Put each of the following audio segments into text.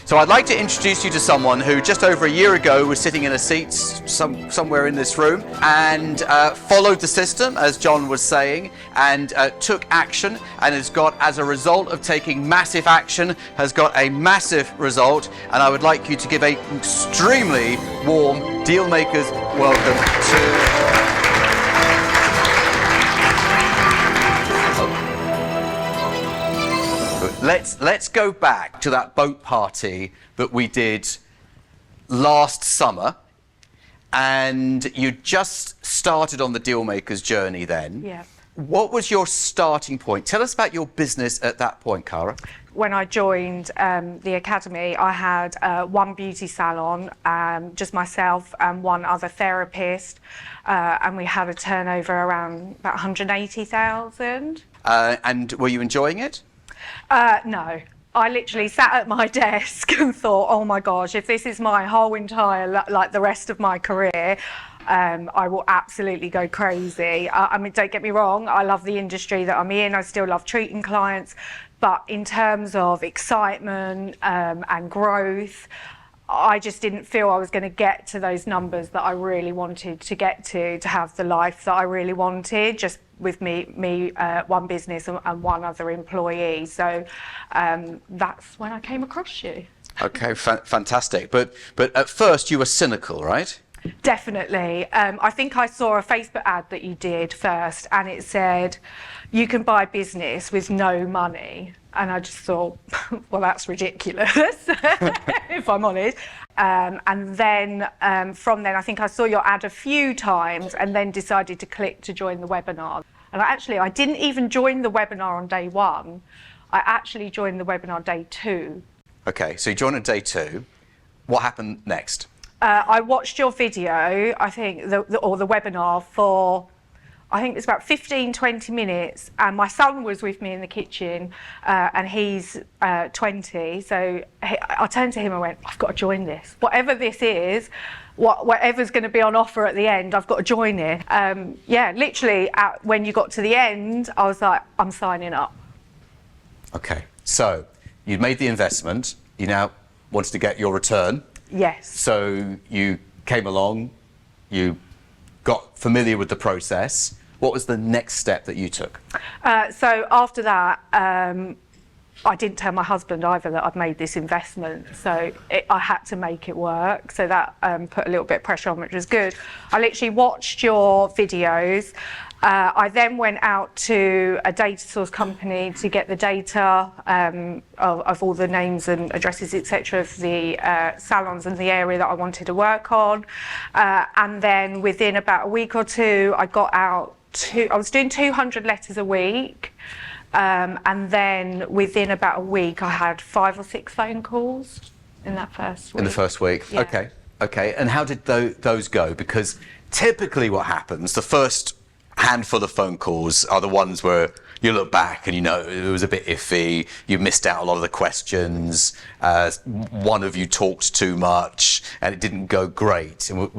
So I'd like to introduce you to someone who just over a year ago was sitting in a seat somewhere in this room and followed the system, as John was saying, and took action, and has got, as a result of taking massive action, has got a massive result. And I would like you to give an extremely warm Dealmakers welcome to... Let's go back to that boat party that we did last summer, and you just started on the Dealmakers journey then. Yeah. What was your starting point? Tell us about your business at that point, Cara. When I joined the academy, I had one beauty salon, just myself and one other therapist, and we had a turnover around about 180,000. And were you enjoying it? No, I literally sat at my desk and thought, oh my gosh, if this is my whole entire, like the rest of my career, I will absolutely go crazy. I mean, don't get me wrong, I love the industry that I'm in, I still love treating clients, but in terms of excitement and growth, I just didn't feel I was going to get to those numbers that I really wanted to get to have the life that I really wanted, just with me one business and one other employee. So that's when I came across you. Okay, fantastic. But at first you were cynical, right? Definitely. I think I saw a Facebook ad that you did first, and it said, you can buy business with no money. And I just thought, well, that's ridiculous, if I'm honest. And then from then, I think I saw your ad a few times and then decided to click to join the webinar. And I didn't even join the webinar on day one. I actually joined the webinar day 2. Okay, so you joined on day 2. What happened next? I watched your video, I think, or the webinar for, I think it was about 15-20 minutes, and my son was with me in the kitchen, and he's 20, so I turned to him and went, I've got to join this. Whatever this is, whatever's going to be on offer at the end, I've got to join it. Yeah, literally, when you got to the end, I was like, I'm signing up. Okay, so you'd made the investment, you now wanted to get your return. Yes. So you came along, you got familiar with the process. What was the next step that you took? So after that, I didn't tell my husband either that I'd made this investment. So I had to make it work. So that put a little bit of pressure on, which was good. I literally watched your videos. I then went out to a data source company to get the data of all the names and addresses, etc., of the salons and the area that I wanted to work on. And then within about a week or two, I got out I was doing 200 letters a week. And then within about a week, I had 5 or 6 phone calls in that first week. In the first week, yeah. Okay. And how did those go? Because typically what happens, the first handful of phone calls are the ones where you look back and you know it was a bit iffy, you missed out a lot of the questions, one of you talked too much and it didn't go great. And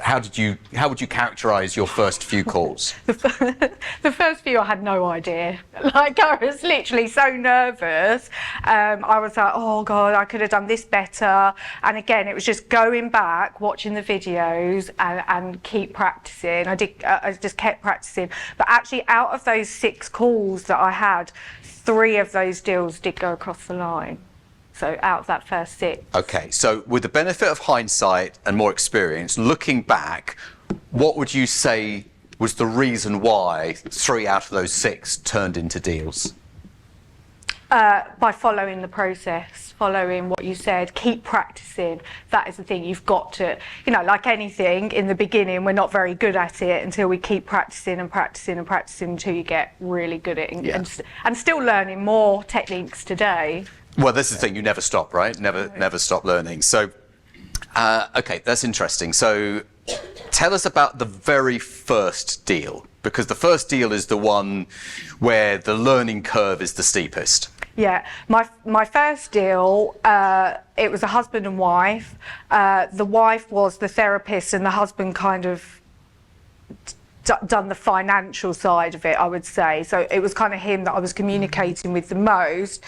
how would you characterize your first few calls? The first few I had no idea. Like, I was literally so nervous. I was like, oh God, I could have done this better. And again, it was just going back, watching the videos and keep practicing. I just kept practicing. But actually, out of those 6 calls that I had, 3 of those deals did go across the line. So out of that first 6. Okay, so with the benefit of hindsight and more experience, looking back, what would you say was the reason why 3 out of those 6 turned into deals? By following the process, following what you said, keep practicing. That is the thing. You've got to, like anything, in the beginning, we're not very good at it until we keep practicing and practicing and practicing until you get really good at it. And still learning more techniques today. Well, this is the thing, you never stop, right? Never stop learning. So, okay, that's interesting. So tell us about the very first deal, because the first deal is the one where the learning curve is the steepest. Yeah, my first deal, it was a husband and wife. The wife was the therapist and the husband kind of done the financial side of it, I would say. So it was kind of him that I was communicating with the most,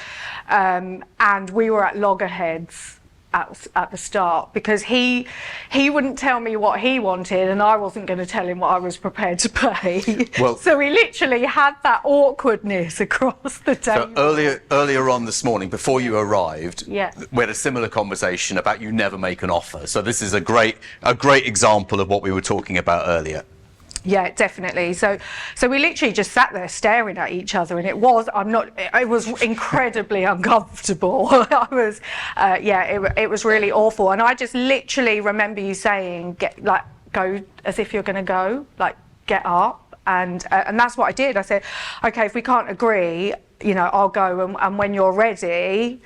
and we were at loggerheads at the start, because he wouldn't tell me what he wanted, and I wasn't going to tell him what I was prepared to pay. Well, so we literally had that awkwardness across the table. So earlier on this morning, before you arrived, Yeah. we had a similar conversation about you never make an offer. So this is a great example of what we were talking about earlier. Yeah, definitely. So we literally just sat there staring at each other, and it was incredibly uncomfortable. It was really awful. And I just literally remember you saying, go as if you're going to go, like, get up. And that's what I did. I said, okay, if we can't agree, I'll go, and when you're ready,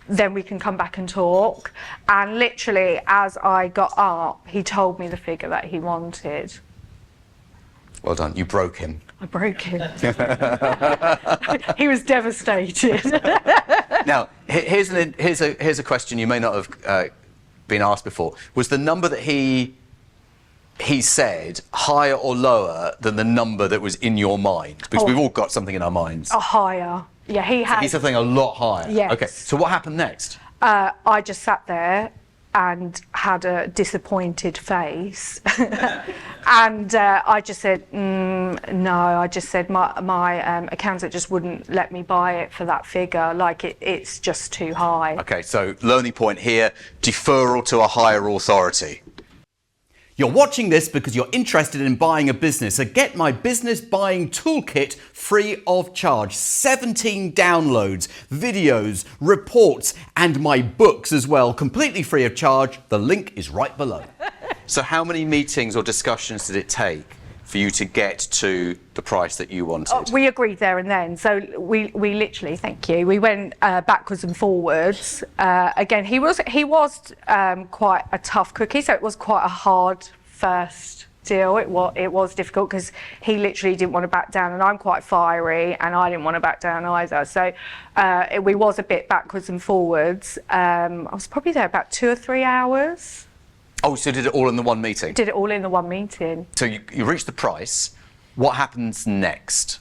then we can come back and talk. And literally, as I got up, he told me the figure that he wanted. Well done. You broke him. I broke him. He was devastated. Now, here's a question you may not have been asked before. Was the number that he said higher or lower than the number that was in your mind? Because we've all got something in our minds. Higher. Yeah, he had. He said something a lot higher. Yes. Okay. So what happened next? I just sat there and had a disappointed face. And I just said, no, I just said my accountant just wouldn't let me buy it for that figure. Like, it's just too high. Okay, so learning point here, deferral to a higher authority. You're watching this because you're interested in buying a business. So get my business buying toolkit free of charge. 17 downloads, videos, reports, and my books as well, completely free of charge. The link is right below. So how many meetings or discussions did it take for you to get to the price that you wanted? We agreed there and then. So we literally, thank you, we went backwards and forwards. Again, he was quite a tough cookie, so it was quite a hard first deal. It was difficult because he literally didn't want to back down, and I'm quite fiery, and I didn't want to back down either. So we was a bit backwards and forwards. I was probably there about 2 or 3 hours. Oh, so did it all in the one meeting? Did it all in the one meeting. So you reached the price. What happens next?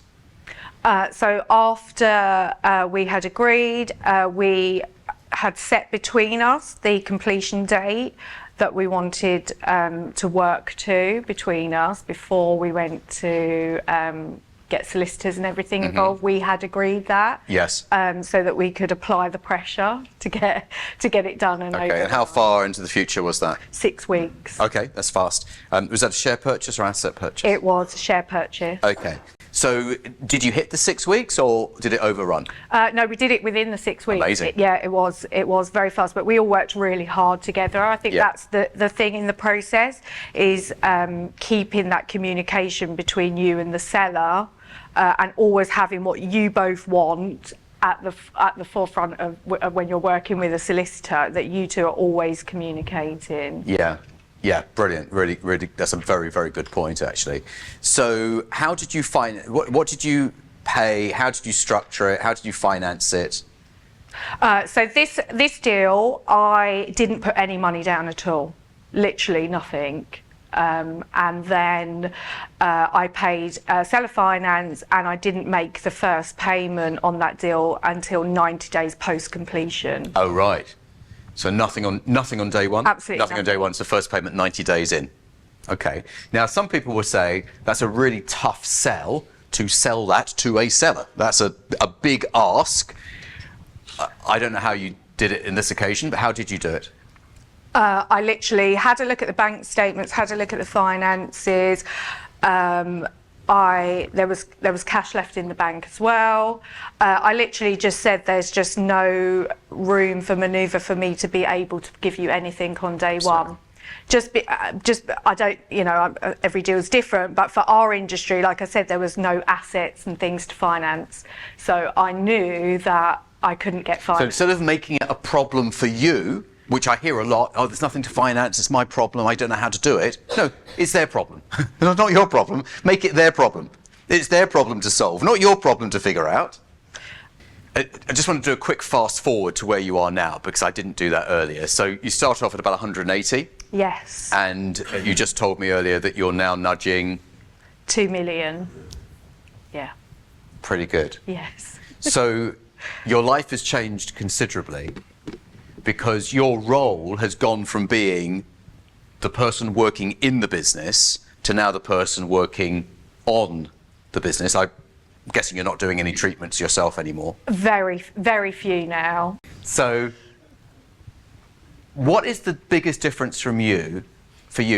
So after we had agreed, we had set between us the completion date that we wanted to work to between us before we went to get solicitors and everything involved. We had agreed that. Yes. So that we could apply the pressure to get it done. Okay, and how far into the future was that? 6 weeks. Okay, that's fast. Was that a share purchase or asset purchase? It was a share purchase. Okay. So did you hit the 6 weeks or did it overrun? No, we did it within the 6 weeks. Amazing. It was very fast, but we all worked really hard together. I think that's the thing in the process is keeping that communication between you and the seller, and always having what you both want at the forefront of when you're working with a solicitor, that you two are always communicating. Yeah, brilliant. Really, really, that's a very, very good point, actually. So how did you what did you pay? How did you structure it? How did you finance it? So this deal, I didn't put any money down at all, literally nothing. And then I paid seller finance, and I didn't make the first payment on that deal until 90 days post completion. Oh, right. So nothing on day one? Absolutely nothing on day one. So first payment 90 days in. Okay. Now, some people will say that's a really tough sell to sell that to a seller. That's a big ask. I don't know how you did it in this occasion, but how did you do it? I literally had a look at the bank statements, had a look at the finances. There was cash left in the bank as well. I literally just said there's just no room for manoeuvre for me to be able to give you anything on day one. I don't, every deal is different, but for our industry, like I said, there was no assets and things to finance. So I knew that I couldn't get finance. So instead of making it a problem for you, which I hear a lot, oh, there's nothing to finance, it's my problem, I don't know how to do it. No, it's their problem. Not your problem. Make it their problem. It's their problem to solve, not your problem to figure out. I just want to do a quick fast forward to where you are now, because I didn't do that earlier. So you started off at about 180. Yes. And you just told me earlier that you're now nudging 2 million. Yeah. Pretty good. Yes. So your life has changed considerably because your role has gone from being the person working in the business to now the person working on the business. I'm guessing you're not doing any treatments yourself anymore. Very, very few now. So what is the biggest difference for you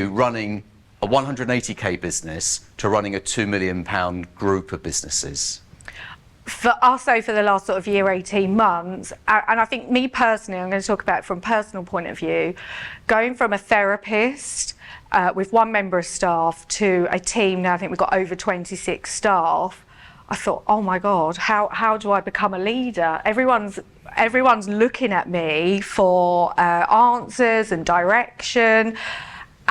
running a 180k business to running a £2 million group of businesses? For also for the last sort of year, 18 months, and I think me personally, I'm going to talk about it from a personal point of view, going from a therapist with one member of staff to a team now, I think we've got over 26 staff, I thought, oh my God, how do I become a leader? Everyone's looking at me for answers and direction.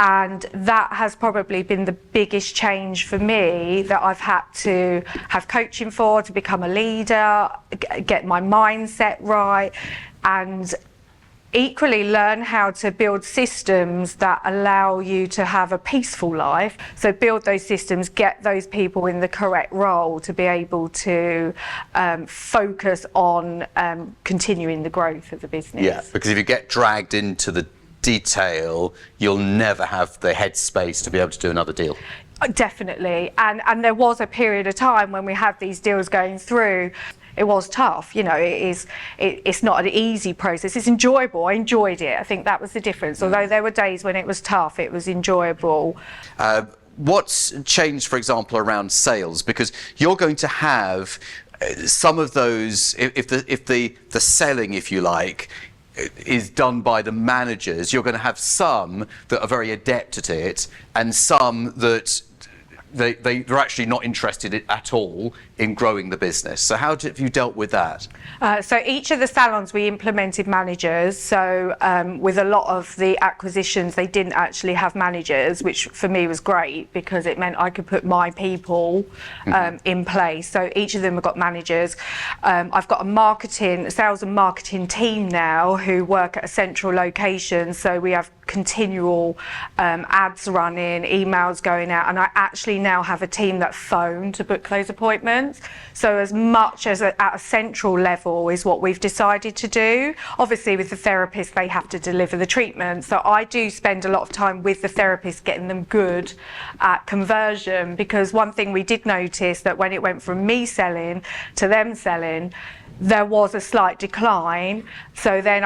And that has probably been the biggest change for me that I've had to have coaching for, to become a leader, get my mindset right, and equally learn how to build systems that allow you to have a peaceful life. So build those systems, get those people in the correct role to be able to focus on continuing the growth of the business. Yeah, because if you get dragged into the detail, you'll never have the headspace to be able to do another deal. Definitely, and there was a period of time when we had these deals going through. It was tough, you know. It's not an easy process. It's enjoyable. I enjoyed it. I think that was the difference. Although there were days when it was tough, it was enjoyable. What's changed, for example, around sales? Because you're going to have some of those. If the selling, if you like, is done by the managers, you're going to have some that are very adept at it and some that they're actually not interested at all in growing the business. So how have you dealt with that? So each of the salons we implemented managers. So with a lot of the acquisitions, they didn't actually have managers, which for me was great because it meant I could put my people in place. So each of them have got managers. I've got a sales and marketing team now who work at a central location. So we have continual ads running, emails going out, and I actually now have a team that phone to book those appointments. So as much as at a central level is what we've decided to do. Obviously with the therapist, they have to deliver the treatment. So I do spend a lot of time with the therapist getting them good at conversion, because one thing we did notice that when it went from me selling to them selling, there was a slight decline. So then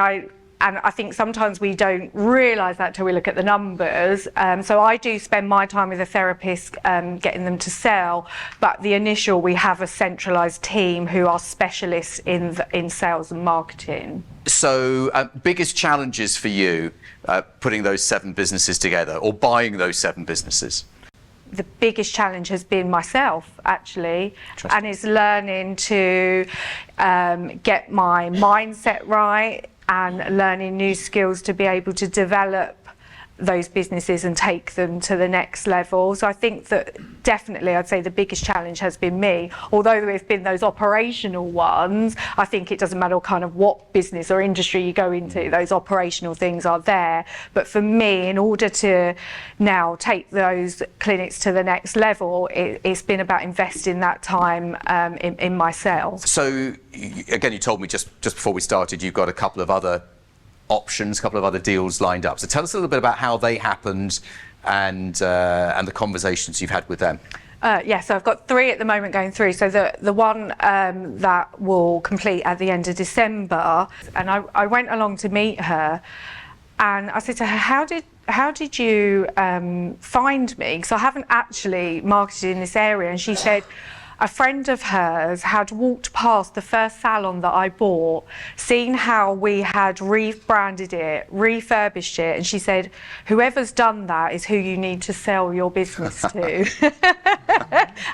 I think sometimes we don't realise that till we look at the numbers. So I do spend my time with a therapist getting them to sell, but the initial, we have a centralised team who are specialists in sales and marketing. So biggest challenges for you putting those 7 businesses together or buying those 7 businesses? The biggest challenge has been myself, actually, and is learning to get my mindset right and learning new skills to be able to develop those businesses and take them to the next level. So I think that definitely I'd say the biggest challenge has been me. Although there have been those operational ones, I think it doesn't matter kind of what business or industry you go into, those operational things are there. But for me, in order to now take those clinics to the next level, it's been about investing that time in myself. So again, you told me just before we started, you've got a couple of other options, a couple of other deals lined up. So tell us a little bit about how they happened and the conversations you've had with them. Yeah, so I've got 3 at the moment going through. So the one that will complete at the end of December, and I went along to meet her, and I said to her, how did you find me? Because I haven't actually marketed in this area. And she said, a friend of hers had walked past the first salon that I bought, seen how we had rebranded it, refurbished it, and she said, whoever's done that is who you need to sell your business to.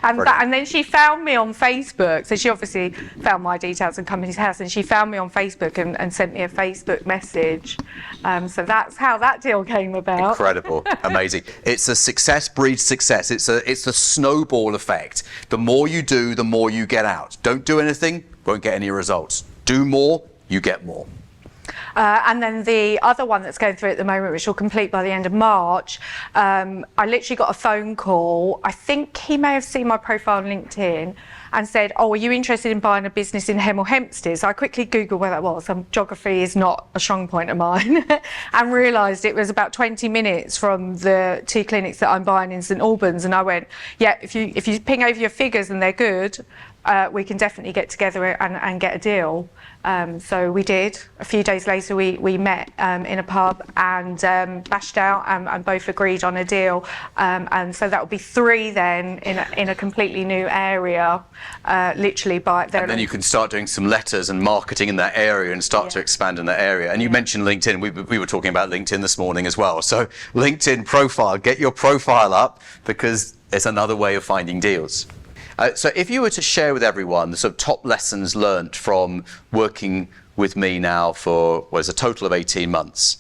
And then she found me on Facebook. So she obviously found my details and Company's House, and she found me on Facebook and sent me a Facebook message. So that's how that deal came about. Incredible, amazing. It's a success breeds success. It's a snowball effect. The more you do, the more you get out. Don't do anything, won't get any results. Do more, you get more. And then the other one that's going through at the moment, which will complete by the end of March, I literally got a phone call. I think he may have seen my profile on LinkedIn and said, "Oh, are you interested in buying a business in Hemel Hempstead?" So I quickly Googled where that was. Geography is not a strong point of mine, and realised it was about 20 minutes from the 2 clinics that I'm buying in St Albans. And I went, "Yeah, if you ping over your figures and they're good, we can definitely get together and get a deal." So we did. A few days later, we met in a pub and bashed out and both agreed on a deal. And so that will be 3 then in a completely new area, literally by there. And then you can start doing some letters and marketing in that area and start to expand in that area. And you mentioned LinkedIn. We were talking about LinkedIn this morning as well. So LinkedIn profile, get your profile up, because it's another way of finding deals. So if you were to share with everyone the sort of top lessons learnt from working with me now for a total of 18 months,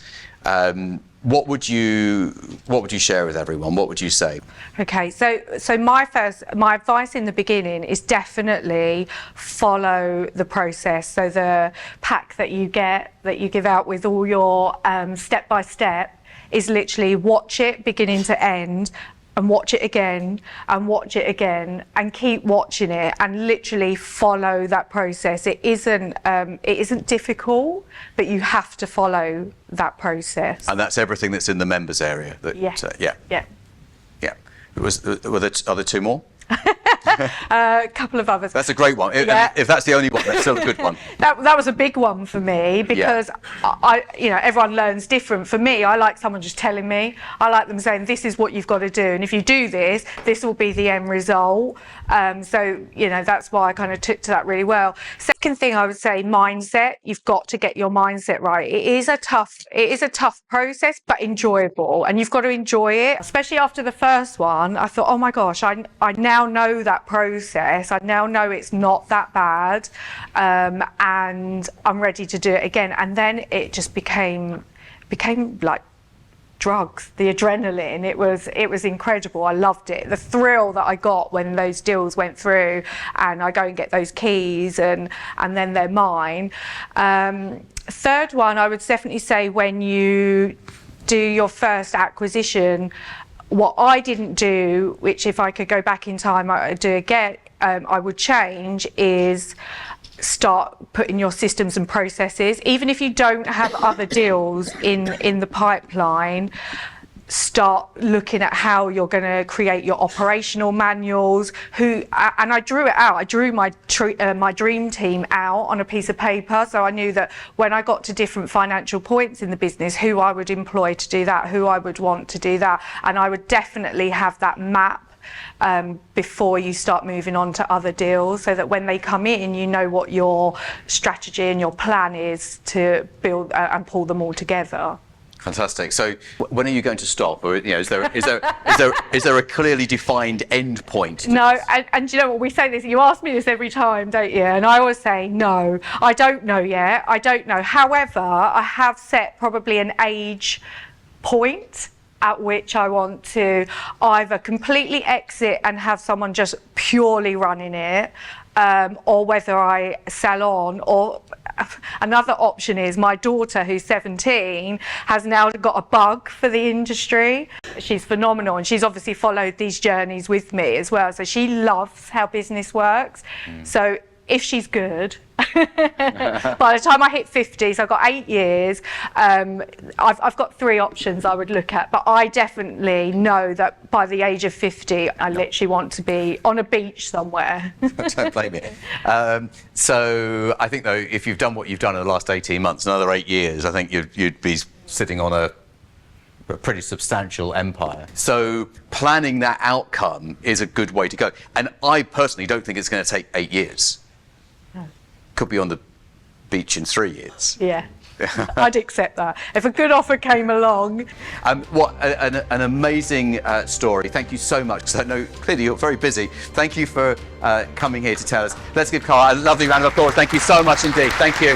what would you share with everyone? What would you say? Okay, so my advice in the beginning is definitely follow the process. So the pack that you give out with all your step by step is literally watch it beginning to end, and watch it again and watch it again and keep watching it and literally follow that process. It isn't difficult, but you have to follow that process. And that's everything that's in the members area. Yeah. Were there other 2 more? A couple of others. That's a great one. If that's the only one, that's still a good one. That was a big one for me, because everyone learns different. For me, I like someone just telling me. I like them saying, "This is what you've got to do, and if you do this, this will be the end result." So that's why I kind of took to that really well. Second thing I would say, mindset. You've got to get your mindset right. It is a tough process, but enjoyable, and you've got to enjoy it. Especially after the first one, I thought, oh my gosh, I now know that process. I now know it's not that bad, and I'm ready to do it again. And then it just became like drugs, the adrenaline. It was incredible. I loved it. The thrill that I got when those deals went through and I go and get those keys and then they're mine. Third one, I would definitely say, when you do your first acquisition, what I didn't do, which if I could go back in time I would do again, I would change, is start putting your systems and processes. Even if you don't have other deals in the pipeline, start looking at how you're going to create your operational manuals. And I drew it out. I drew my dream team out on a piece of paper, so I knew that when I got to different financial points in the business, who I would employ to do that, who I would want to do that, and I would definitely have that map before you start moving on to other deals, so that when they come in, you know what your strategy and your plan is to build and pull them all together. Fantastic. So when are you going to stop? Or is there a clearly defined end point? No, and you know what, we say this, you ask me this every time, don't you? And I always say no, I don't know yet. I don't know. However, I have set probably an age point at which I want to either completely exit and have someone just purely running it, or whether I sell on. Or another option is my daughter, who's 17, has now got a bug for the industry. She's phenomenal, and she's obviously followed these journeys with me as well, so she loves how business works. So if she's good, by the time I hit 50, so I've got 8 years, I've got 3 options I would look at, but I definitely know that by the age of 50, I literally want to be on a beach somewhere. Don't blame me. So I think, though, if you've done what you've done in the last 18 months, another 8 years, I think you'd be sitting on a pretty substantial empire. So planning that outcome is a good way to go. And I personally don't think it's going to take 8 years. Could be on the beach in 3 years. Yeah, I'd accept that. If a good offer came along. What an amazing story. Thank you so much, because I know clearly you're very busy. Thank you for coming here to tell us. Let's give Cara a lovely round of applause. Thank you so much indeed. Thank you.